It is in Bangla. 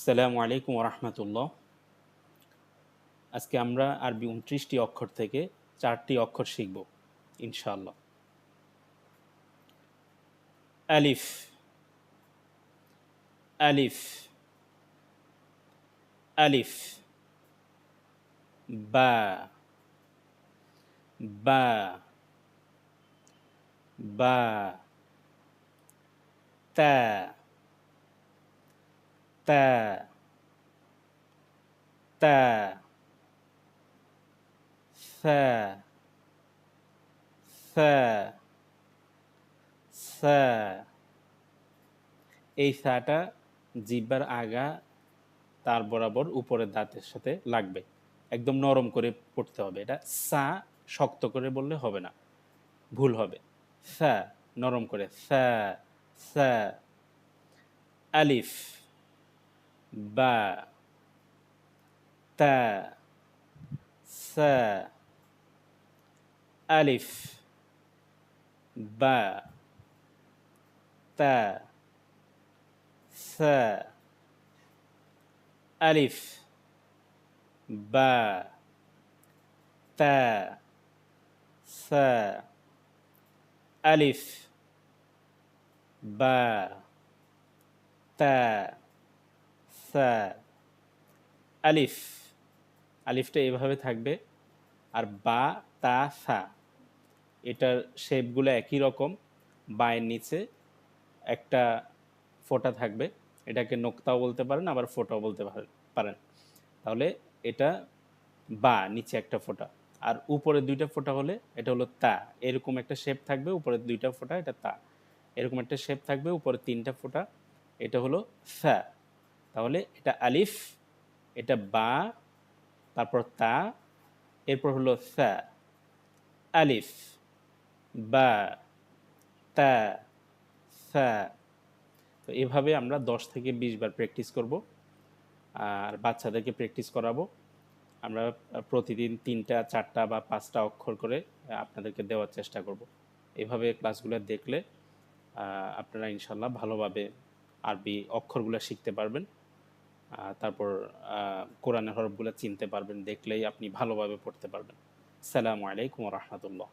আসসালামু আলাইকুম রহমতুল্লাহ। আজকে আমরা আরবি ২৯টি অক্ষর থেকে 4টি অক্ষর শিখব ইনশাআল্লাহ। আলিফ, আলিফ, আলিফ, বা, বা, বা, তা, তা, তা, সা, সা, সা। এই সাটা জিহ্বার আগা তার বরাবর উপরের দাঁতের সাথে লাগবে। একদম নরম করে পড়তে হবে। এটা সা শক্ত করে বললে হবে না, ভুল হবে। সা নরম করে সা, সা। আলিফ, বা, তা, সা। আলিফ, বা, তা, সা। আলিফ, বা, তা, সা। আলিফ, বা, তা, সা। আলিফ, আলিফটা এভাবে থাকবে। আর বা, তা, সা, এটার শেপগুলো একই রকম। বায়ের নিচে একটা ফোঁটা থাকবে। এটাকে নোক্তাও বলতে পারেন, আবার ফোঁটাও বলতে পারেন। তাহলে এটা বা, নিচে একটা ফোঁটা। আর উপরে দুইটা ফোঁটা হলে এটা হলো তা। এরকম একটা শেপ থাকবে, উপরে দুইটা ফোঁটা, এটা তা। এরকম একটা শেপ থাকবে, উপরে তিনটা ফোঁটা, এটা হলো সা। তাহলে এটা আলিফ, এটা বা, তারপর তা, এরপর হলো সা। আলিফ, বা, তা, সা। তো এভাবে আমরা 10 থেকে 20 বার প্র্যাকটিস করব। আর বাচ্চাদেরকে প্র্যাকটিস করাবো। আমরা প্রতিদিন 3টা 4টা বা 5টা অক্ষর করে আপনাদেরকে দেওয়ার চেষ্টা করব। এভাবে ক্লাসগুলো দেখলে আপনারা ইনশাল্লাহ ভালোভাবে আরবি অক্ষরগুলো শিখতে পারবেন। তারপর কোরআনের হরফগুলো চিনতে পারবেন, দেখলেই আপনি ভালোভাবে পড়তে পারবেন। আসসালামু আলাইকুম রহমতুল্লাহ।